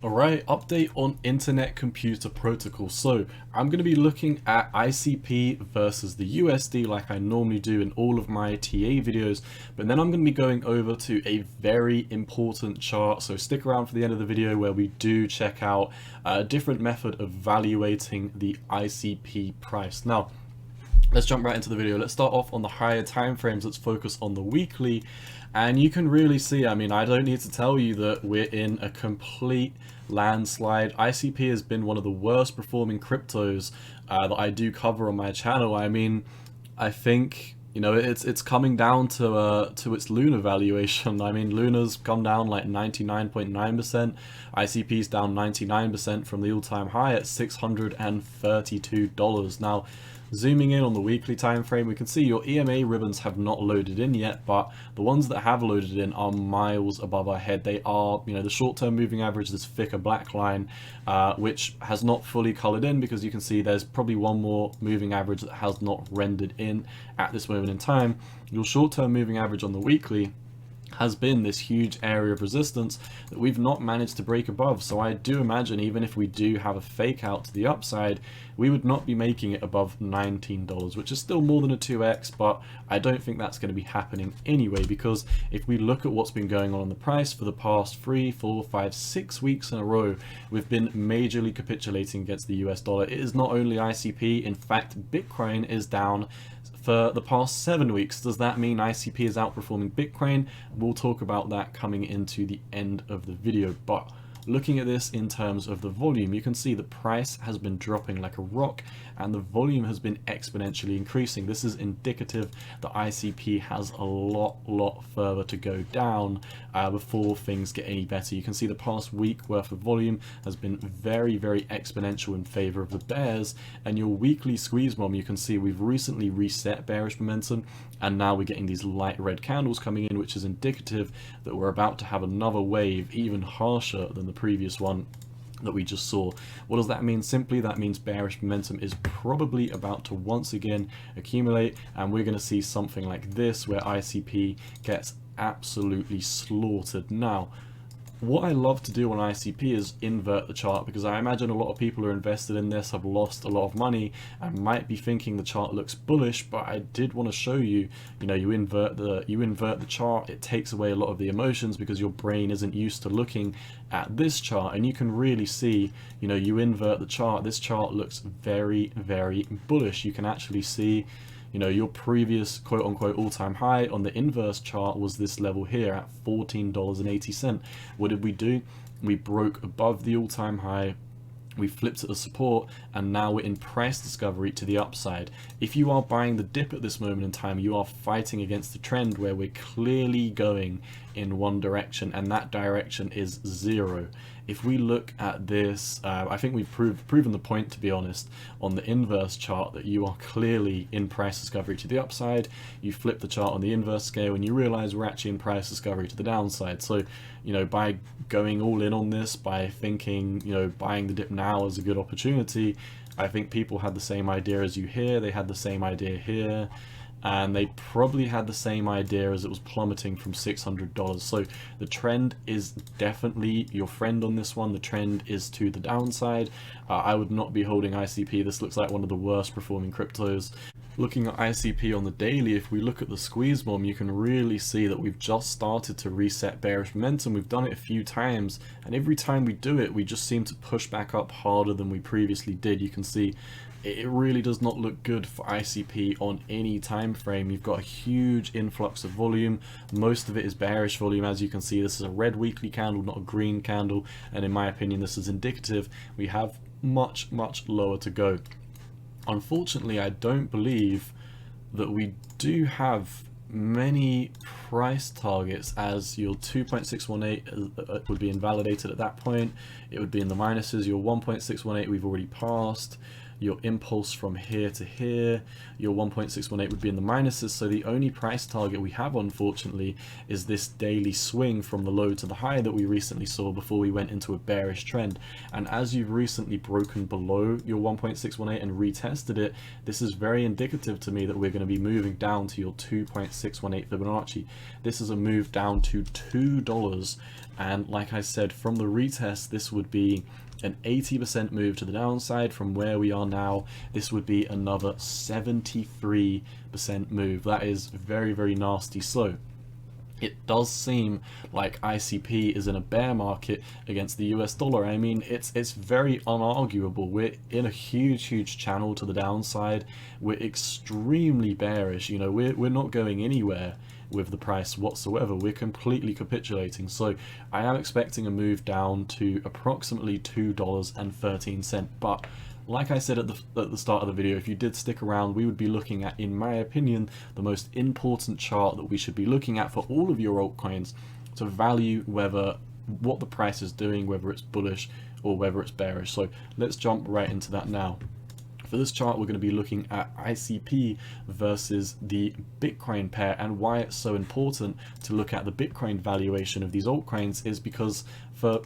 Alright, update on Internet Computer Protocol. So I'm going to be looking at ICP versus the USD like I normally do in all of my TA videos, but then I'm going to be going over to a very important chart. So stick around for the end of the video where we do check out a different method of evaluating the ICP price. Now, let's jump right into the video. Let's start off on the higher time frames. Let's focus on the weekly. And you can really see, I mean, I don't need to tell you that we're in a complete landslide. ICP has been one of the worst performing cryptos that I do cover on my channel. I mean, I think, you know, it's coming down to its Luna valuation. I mean, Luna's come down like 99.9%. ICP's down 99% from the all-time high at $632. Now, zooming in on the weekly time frame, we can see your EMA ribbons have not loaded in yet, but the ones that have loaded in are miles above our head. They are, you know, the short-term moving average, this thicker black line, which has not fully colored in, because you can see there's probably one more moving average that has not rendered in at this moment in time. Your short-term moving average on the weekly has been this huge area of resistance that we've not managed to break above. So I do imagine even if we do have a fake out to the upside, we would not be making it above $19, which is still more than a 2x, but I don't think that's going to be happening anyway, because if we look at what's been going on in the price for the past 3, 4, 5, 6 weeks in a row, we've been majorly capitulating against the US dollar. It is not only ICP, in fact, Bitcoin is down for the past 7 weeks. Does that mean ICP is outperforming Bitcoin? We'll talk about that coming into the end of the video, but looking at this in terms of the volume, you can see the price has been dropping like a rock and the volume has been exponentially increasing. This is indicative that ICP has a lot further to go down before things get any better. You can see the past week worth of volume has been very exponential in favor of the bears, and your weekly squeeze bomb, you can see we've recently reset bearish momentum and now we're getting these light red candles coming in, which is indicative that we're about to have another wave even harsher than the previous one that we just saw. What does that mean? Simply, that means bearish momentum is probably about to once again accumulate, and we're going to see something like this where ICP gets absolutely slaughtered. Now, what I love to do on ICP is invert the chart, because I imagine a lot of people who are invested in this have lost a lot of money and might be thinking the chart looks bullish, but I did want to show you, you know, you invert the chart, it takes away a lot of the emotions because your brain isn't used to looking at this chart, and you can really see, you know, you invert the chart, this chart looks very bullish. You can actually see, you know, your previous quote-unquote all-time high on the inverse chart was this level here at $14.80. What did we do? We broke above the all-time high, we flipped at the support, and now we're in price discovery to the upside. If you are buying the dip at this moment in time, you are fighting against the trend where we're clearly going in one direction, and that direction is zero. If we look at this, I think we've proven the point, to be honest, on the inverse chart, that you are clearly in price discovery to the upside. You flip the chart on the inverse scale and you realize we're actually in price discovery to the downside. So, you know, by going all in on this, by thinking, you know, buying the dip now is a good opportunity, I think people had the same idea as you here, they had the same idea here, and they probably had the same idea as it was plummeting from $600. So the trend is definitely your friend on this one. The trend is to the downside. I would not be holding ICP. This looks like one of the worst performing cryptos. Looking at ICP on the daily, if we look at the squeeze bomb, you can really see that we've just started to reset bearish momentum. We've done it a few times, and every time we do it, we just seem to push back up harder than we previously did. You can see it really does not look good for ICP on any time frame. You've got a huge influx of volume. Most of it is bearish volume. As you can see, this is a red weekly candle, not a green candle, and in my opinion, this is indicative we have much lower to go. Unfortunately, I don't believe that we do have many price targets, as your 2.618 would be invalidated at that point. It would be in the minuses. Your 1.618 we've already passed. your impulse from here to here, your 1.618 would be in the minuses. So the only price target we have, unfortunately, is this daily swing from the low to the high that we recently saw before we went into a bearish trend. And as you've recently broken below your 1.618 and retested it, this is very indicative to me that we're going to be moving down to your 2.618 Fibonacci. This is a move down to $2, and like I said, from the retest, this would be an 80% move to the downside. From where we are now, this would be another 73% move. That is very, very nasty. So it does seem like ICP is in a bear market against the US dollar. I mean, it's very unarguable. We're in a huge channel to the downside. We're extremely bearish. You know, we're not going anywhere with the price whatsoever. We're completely capitulating. So I am expecting a move down to approximately $2.13. But like I said at the start of the video, if you did stick around, we would be looking at, in my opinion, the most important chart that we should be looking at for all of your altcoins to value what the price is doing, whether it's bullish or whether it's bearish. So let's jump right into that now. For this chart, we're going to be looking at ICP versus the Bitcoin pair, and why it's so important to look at the Bitcoin valuation of these altcoins is because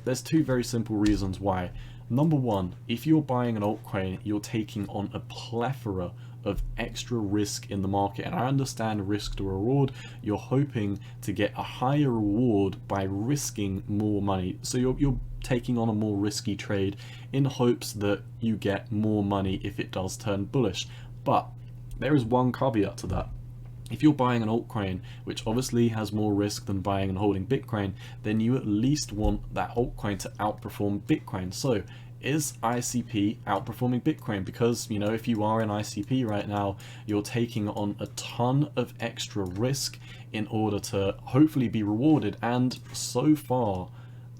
there's two very simple reasons why. Number one, if you're buying an altcoin, you're taking on a plethora of extra risk in the market, and I understand risk to reward. You're hoping to get a higher reward by risking more money, so you're taking on a more risky trade in hopes that you get more money if it does turn bullish. But there is one caveat to that. If you're buying an altcoin, which obviously has more risk than buying and holding Bitcoin, then you at least want that altcoin to outperform Bitcoin. So is ICP outperforming Bitcoin? Because, you know, if you are in ICP right now, you're taking on a ton of extra risk in order to hopefully be rewarded. And so far,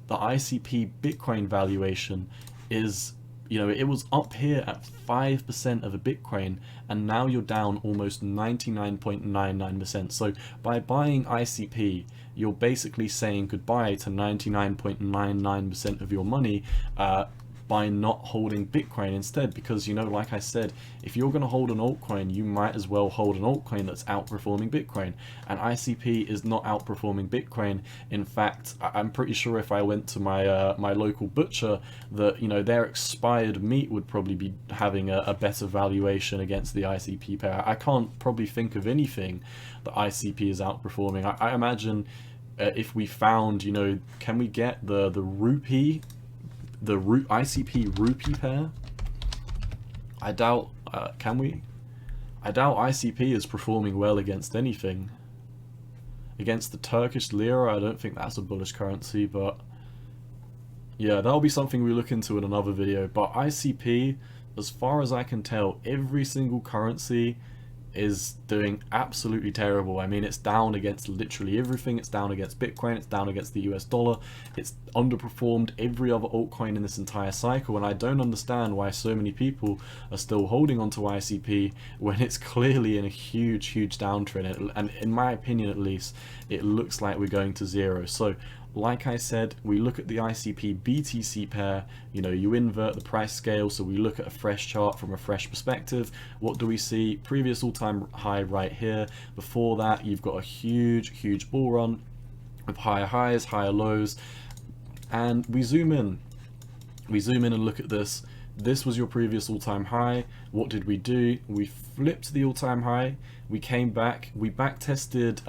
the ICP Bitcoin valuation is, you know, it was up here at 5% of a Bitcoin, and now you're down almost 99.99%. So by buying ICP, you're basically saying goodbye to 99.99% of your money by not holding Bitcoin instead. Because, you know, like I said, if you're going to hold an altcoin, you might as well hold an altcoin that's outperforming Bitcoin, and ICP is not outperforming Bitcoin. In fact, I'm pretty sure if I went to my my local butcher, that, you know, their expired meat would probably be having a better valuation against the ICP pair. I can't probably think of anything that ICP is outperforming. I imagine if we found, you know, can we get the rupee, the ICP rupee pair? I doubt, can we? I doubt ICP is performing well against anything. Against the Turkish lira, I don't think that's a bullish currency, but yeah, that'll be something we look into in another video. But ICP, as far as I can tell, every single currency is doing absolutely terrible. I mean, it's down against literally everything. It's down against Bitcoin, it's down against the US dollar, it's underperformed every other altcoin in this entire cycle, and I don't understand why so many people are still holding onto ICP when it's clearly in a huge downtrend, and in my opinion at least, it looks like we're going to zero. So like I said, we look at the ICP BTC pair, you know, you invert the price scale, so we look at a fresh chart from a fresh perspective. What do we see? Previous all-time high right here. Before that, you've got a huge bull run with higher highs, higher lows, and we zoom in and look at this. This was your previous all-time high. What did we do? We flipped the all-time high, we came back, we backtested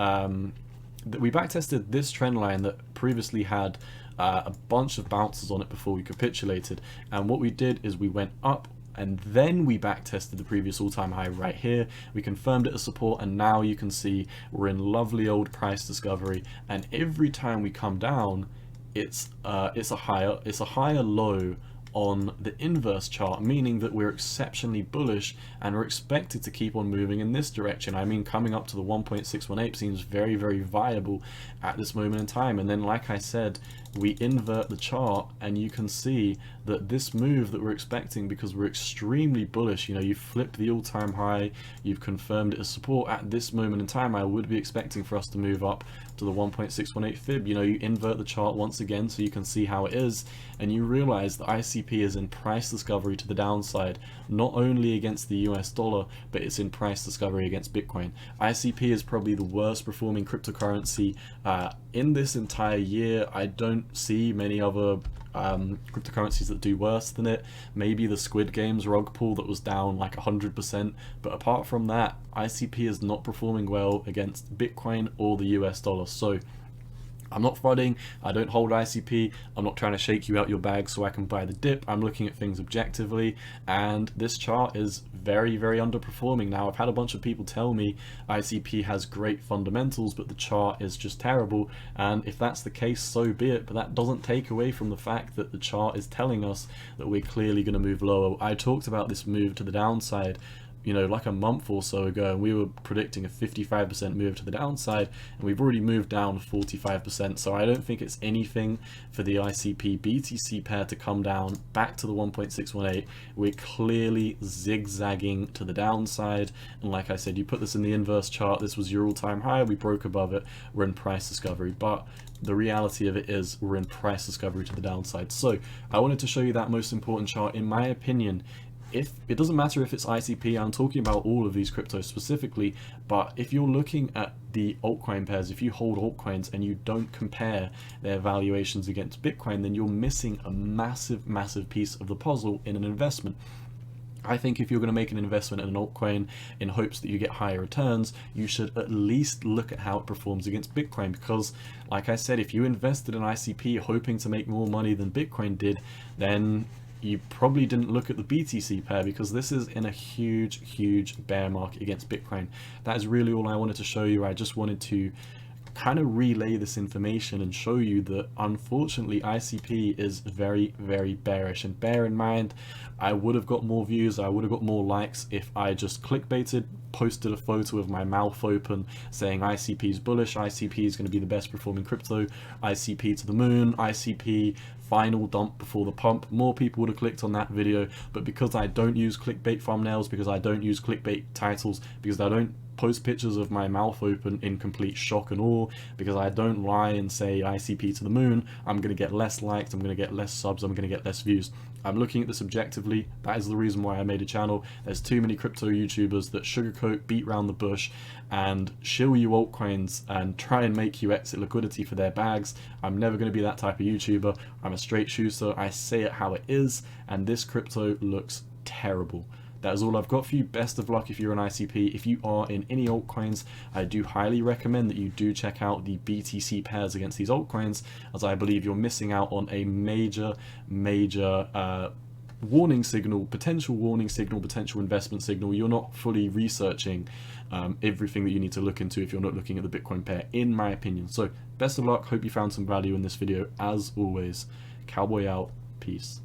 this trend line that previously had a bunch of bounces on it before we capitulated, and what we did is we went up and then we backtested the previous all-time high right here. We confirmed it as support, and now you can see we're in lovely old price discovery, and every time we come down, it's a higher low on the inverse chart, meaning that we're exceptionally bullish and we're expected to keep on moving in this direction. I mean, coming up to the 1.618 seems very viable at this moment in time. And then, like I said, we invert the chart, and you can see that this move that we're expecting, because we're extremely bullish, you know, you flipped the all-time high, you've confirmed it as support at this moment in time, I would be expecting for us to move up to the 1.618 fib. You know, you invert the chart once again so you can see how it is, and you realize that ICP is in price discovery to the downside, not only against the US dollar, but it's in price discovery against Bitcoin. ICP is probably the worst performing cryptocurrency in this entire year. I don't see many other cryptocurrencies that do worse than it. Maybe the Squid Games rug pull that was down like 100%, but apart from that, ICP is not performing well against Bitcoin or the US dollar. So I'm not frauding, I don't hold ICP, I'm not trying to shake you out your bag so I can buy the dip. I'm looking at things objectively, and this chart is very, very underperforming. Now, I've had a bunch of people tell me ICP has great fundamentals, but the chart is just terrible, and if that's the case, so be it, but that doesn't take away from the fact that the chart is telling us that we're clearly going to move lower. I talked about this move to the downside, you know, like a month or so ago, and we were predicting a 55% move to the downside, and we've already moved down 45%. So I don't think it's anything for the ICP BTC pair to come down back to the 1.618. We're clearly zigzagging to the downside, and like I said, you put this in the inverse chart, this was your all-time high, we broke above it, we're in price discovery. But the reality of it is we're in price discovery to the downside. So I wanted to show you that most important chart. In my opinion, if it doesn't matter if it's ICP, I'm talking about all of these cryptos specifically, but if you're looking at the altcoin pairs, if you hold altcoins and you don't compare their valuations against Bitcoin, then you're missing a massive, massive piece of the puzzle in an investment. I think if you're going to make an investment in an altcoin in hopes that you get higher returns, you should at least look at how it performs against Bitcoin, because like I said, if you invested in ICP hoping to make more money than Bitcoin did, then you probably didn't look at the BTC pair, because this is in a huge, huge bear market against Bitcoin. That is really all I wanted to show you. I just wanted to kind of relay this information and show you that unfortunately ICP is very, very bearish. And bear in mind, I would have got more views, I would have got more likes if I just clickbaited, posted a photo of my mouth open saying ICP is bullish, ICP is going to be the best performing crypto, ICP to the moon, ICP final dump before the pump. More people would have clicked on that video, but because I don't use clickbait thumbnails, because I don't use clickbait titles, because I don't post pictures of my mouth open in complete shock and awe, because I don't lie and say ICP to the moon, I'm going to get less likes, I'm going to get less subs, I'm going to get less views. I'm looking at this objectively. That is the reason why I made a channel. There's too many crypto YouTubers that sugarcoat, beat around the bush, and shill you altcoins and try and make you exit liquidity for their bags. I'm never going to be that type of YouTuber. I'm a straight shooter. I say it how it is, and this crypto looks terrible. That is all I've got for you. Best of luck if you're an ICP. If you are in any altcoins, I do highly recommend that you do check out the BTC pairs against these altcoins, as I believe you're missing out on a major, major warning signal, potential investment signal. You're not fully researching everything that you need to look into if you're not looking at the Bitcoin pair, in my opinion. So best of luck. Hope you found some value in this video. As always, cowboy out. Peace.